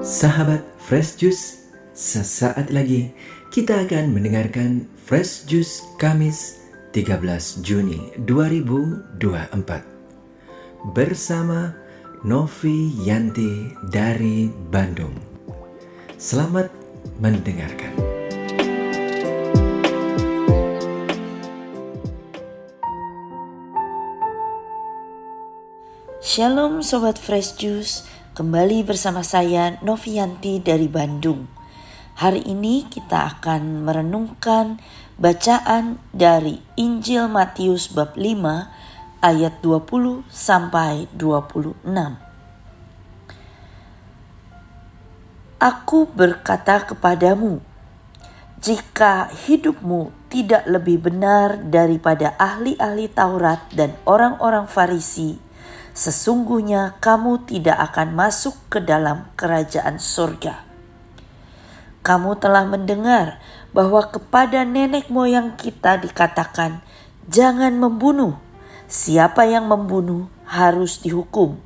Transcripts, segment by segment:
Sahabat Fresh Juice, sesaat lagi kita akan mendengarkan Fresh Juice Kamis 13 Juni 2024 bersama Novi Yanti dari Bandung. Selamat mendengarkan. Shalom Sobat Fresh Juice, kembali bersama saya Novi Yanti dari Bandung. Hari ini kita akan merenungkan bacaan dari Injil Matius bab 5 ayat 20 sampai 26. Aku berkata kepadamu, jika hidupmu tidak lebih benar daripada ahli-ahli Taurat dan orang-orang Farisi, sesungguhnya kamu tidak akan masuk ke dalam kerajaan surga. Kamu telah mendengar bahwa kepada nenek moyang kita dikatakan, jangan membunuh. Siapa yang membunuh harus dihukum.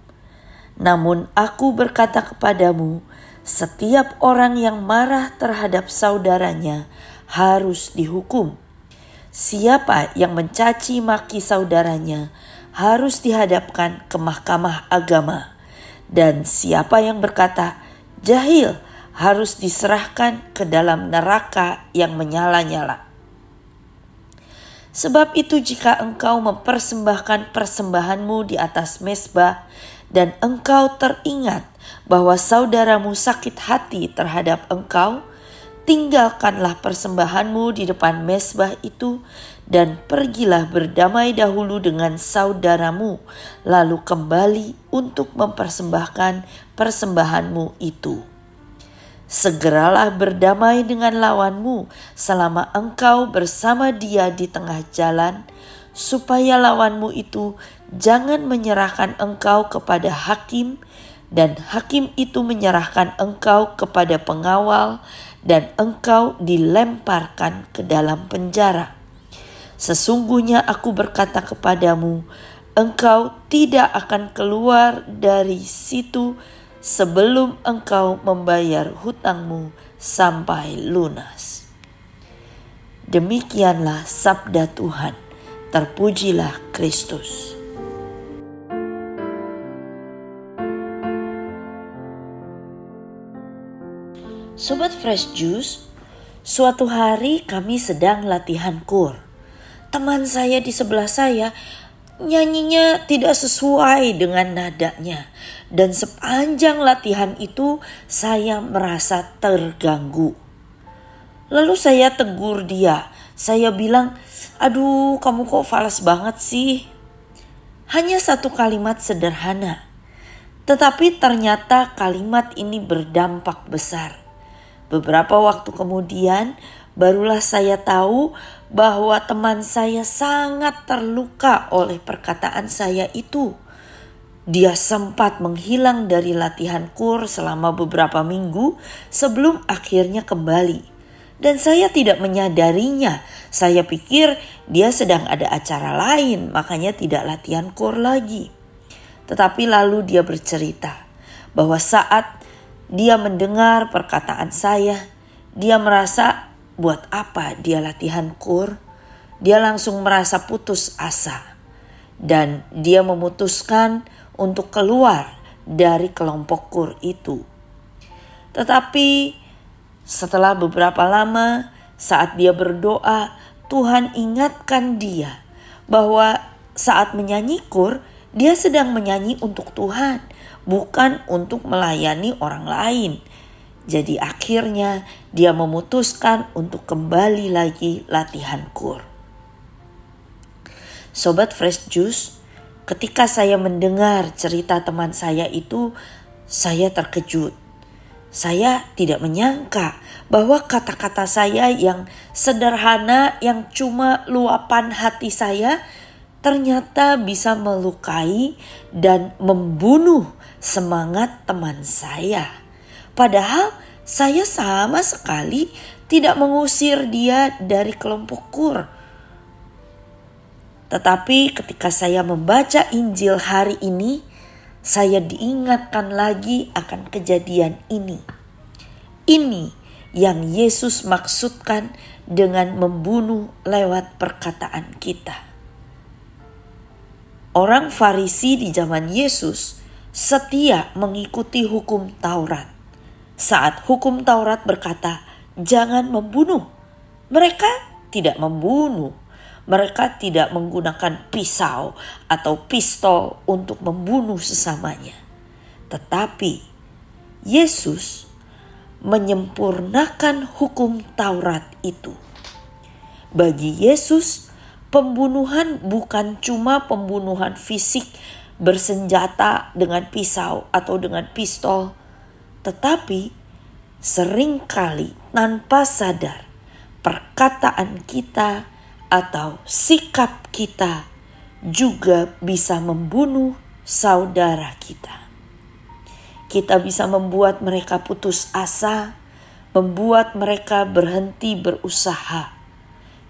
Namun aku berkata kepadamu, setiap orang yang marah terhadap saudaranya harus dihukum. Siapa yang mencaci maki saudaranya harus dihadapkan ke mahkamah agama, dan siapa yang berkata jahil harus diserahkan ke dalam neraka yang menyala-nyala. Sebab itu jika engkau mempersembahkan persembahanmu di atas mezbah dan engkau teringat bahwa saudaramu sakit hati terhadap engkau, tinggalkanlah persembahanmu di depan mezbah itu dan pergilah berdamai dahulu dengan saudaramu, lalu kembali untuk mempersembahkan persembahanmu itu. Segeralah berdamai dengan lawanmu selama engkau bersama dia di tengah jalan, supaya lawanmu itu jangan menyerahkan engkau kepada hakim, dan hakim itu menyerahkan engkau kepada pengawal, dan engkau dilemparkan ke dalam penjara. Sesungguhnya aku berkata kepadamu, engkau tidak akan keluar dari situ sebelum engkau membayar hutangmu sampai lunas. Demikianlah sabda Tuhan. Terpujilah Kristus. Sobat Fresh Juice, suatu hari kami sedang latihan kur. Teman saya di sebelah saya nyanyinya tidak sesuai dengan nadanya, dan sepanjang latihan itu saya merasa terganggu. Lalu saya tegur dia. Saya bilang, aduh kamu kok falas banget sih. Hanya satu kalimat sederhana, tetapi ternyata kalimat ini berdampak besar. Beberapa waktu kemudian barulah saya tahu bahwa teman saya sangat terluka oleh perkataan saya itu. Dia sempat menghilang dari latihan kur selama beberapa minggu sebelum akhirnya kembali. Dan saya tidak menyadarinya. Saya pikir dia sedang ada acara lain, makanya tidak latihan kur lagi. Tetapi lalu dia bercerita bahwa saat dia mendengar perkataan saya, dia merasa buat apa dia latihan kur? Dia langsung merasa putus asa. Dan dia memutuskan untuk keluar dari kelompok kur itu. Tetapi setelah beberapa lama, saat dia berdoa, Tuhan ingatkan dia bahwa saat menyanyi kur, dia sedang menyanyi untuk Tuhan, bukan untuk melayani orang lain. Jadi akhirnya dia memutuskan untuk kembali lagi latihan kur. Sobat Fresh Juice, ketika saya mendengar cerita teman saya itu, saya terkejut. Saya tidak menyangka bahwa kata-kata saya yang sederhana, yang cuma luapan hati saya, ternyata bisa melukai dan membunuh semangat teman saya. Padahal saya sama sekali tidak mengusir dia dari kelompok kur. Tetapi ketika saya membaca Injil hari ini, saya diingatkan lagi akan kejadian ini. Ini yang Yesus maksudkan dengan membunuh lewat perkataan kita. Orang Farisi di zaman Yesus setia mengikuti hukum Taurat. Saat hukum Taurat berkata, jangan membunuh, mereka tidak membunuh. Mereka tidak menggunakan pisau atau pistol untuk membunuh sesamanya. Tetapi Yesus menyempurnakan hukum Taurat itu. Bagi Yesus, pembunuhan bukan cuma pembunuhan fisik bersenjata dengan pisau atau dengan pistol, tetapi seringkali tanpa sadar perkataan kita atau sikap kita juga bisa membunuh saudara kita. Kita bisa membuat mereka putus asa, membuat mereka berhenti berusaha.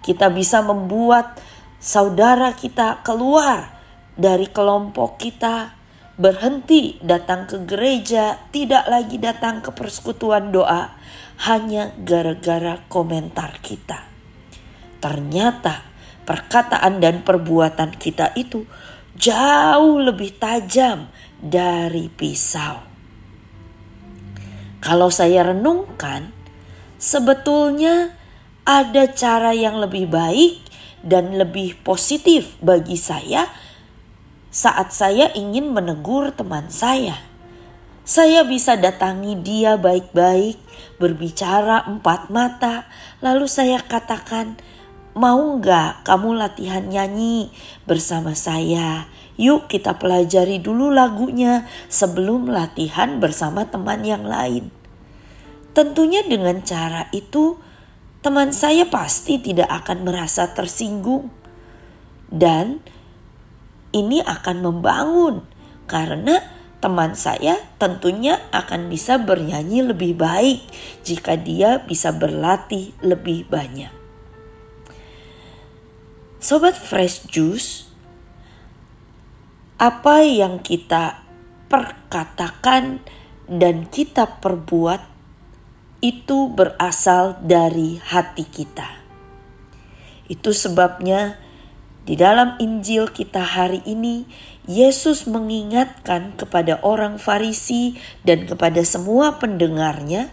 Kita bisa membuat saudara kita keluar dari kelompok kita, berhenti datang ke gereja, tidak lagi datang ke persekutuan doa, hanya gara-gara komentar kita. Ternyata perkataan dan perbuatan kita itu jauh lebih tajam dari pisau. Kalau saya renungkan, sebetulnya ada cara yang lebih baik dan lebih positif bagi saya saat saya ingin menegur teman saya. Saya bisa datangi dia baik-baik, berbicara 4 mata, lalu saya katakan, mau gak kamu latihan nyanyi bersama saya? Yuk kita pelajari dulu lagunya sebelum latihan bersama teman yang lain. Tentunya dengan cara itu teman saya pasti tidak akan merasa tersinggung. Dan ini akan membangun karena teman saya tentunya akan bisa bernyanyi lebih baik jika dia bisa berlatih lebih banyak. Sobat Fresh Juice, apa yang kita perkatakan dan kita perbuat itu berasal dari hati kita. Itu sebabnya di dalam Injil kita hari ini, Yesus mengingatkan kepada orang Farisi dan kepada semua pendengarnya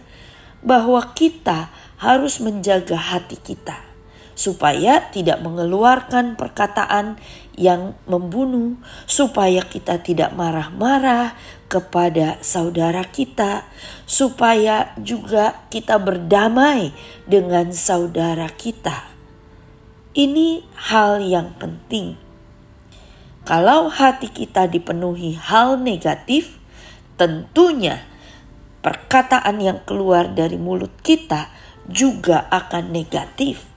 bahwa kita harus menjaga hati kita supaya tidak mengeluarkan perkataan yang membunuh, supaya kita tidak marah-marah kepada saudara kita, supaya juga kita berdamai dengan saudara kita. Ini hal yang penting. Kalau hati kita dipenuhi hal negatif, tentunya perkataan yang keluar dari mulut kita juga akan negatif.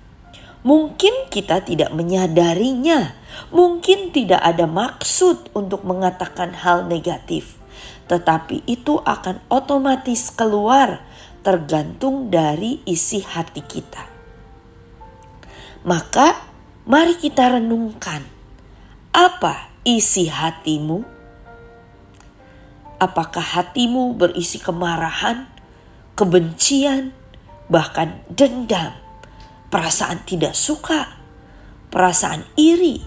Mungkin kita tidak menyadarinya, mungkin tidak ada maksud untuk mengatakan hal negatif, tetapi itu akan otomatis keluar tergantung dari isi hati kita. Maka mari kita renungkan, apa isi hatimu? Apakah hatimu berisi kemarahan, kebencian, bahkan dendam, perasaan tidak suka, perasaan iri?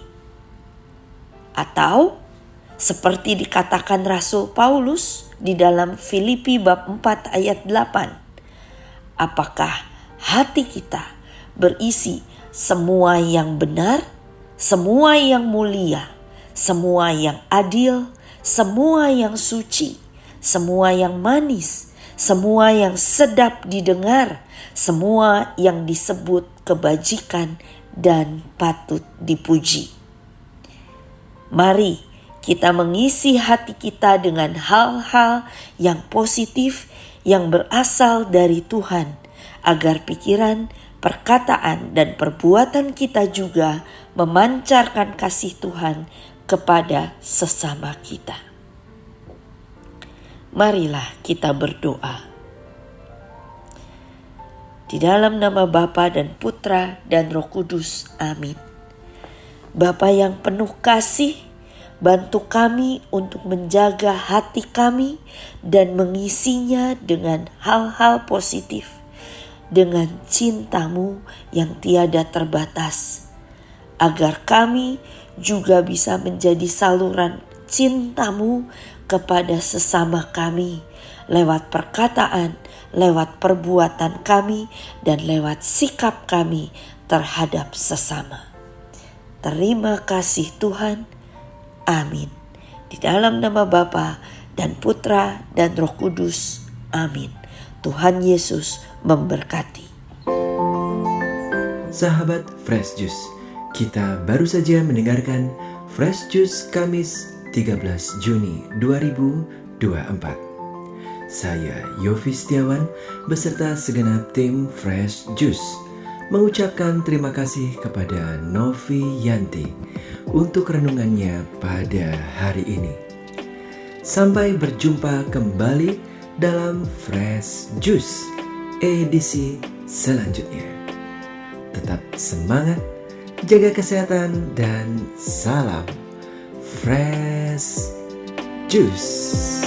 Atau seperti dikatakan Rasul Paulus di dalam Filipi bab 4 ayat 8, apakah hati kita berisi semua yang benar, semua yang mulia, semua yang adil, semua yang suci, semua yang manis, semua yang sedap didengar, semua yang disebut kebajikan dan patut dipuji. Mari kita mengisi hati kita dengan hal-hal yang positif yang berasal dari Tuhan, agar pikiran, perkataan, dan perbuatan kita juga memancarkan kasih Tuhan kepada sesama kita. Marilah kita berdoa. Di dalam nama Bapa dan Putra dan Roh Kudus, amin. Bapa yang penuh kasih, Bantu kami untuk menjaga hati kami dan mengisinya dengan hal-hal positif, dengan cinta-Mu yang tiada terbatas, agar kami juga bisa menjadi saluran cinta-Mu kepada sesama kami, lewat perkataan, lewat perbuatan kami, dan lewat sikap kami terhadap sesama. Terima kasih Tuhan. Amin. Di dalam nama Bapa dan Putra dan Roh Kudus. Amin. Tuhan Yesus memberkati. Sahabat Fresh Juice, kita baru saja mendengarkan Fresh Juice Kamis 13 Juni 2024. Saya Yofi Setiawan beserta segenap tim Fresh Juice mengucapkan terima kasih kepada Novi Yanti untuk renungannya pada hari ini. Sampai berjumpa kembali dalam Fresh Juice edisi selanjutnya. Tetap semangat, jaga kesehatan, dan salam Fresh Juice.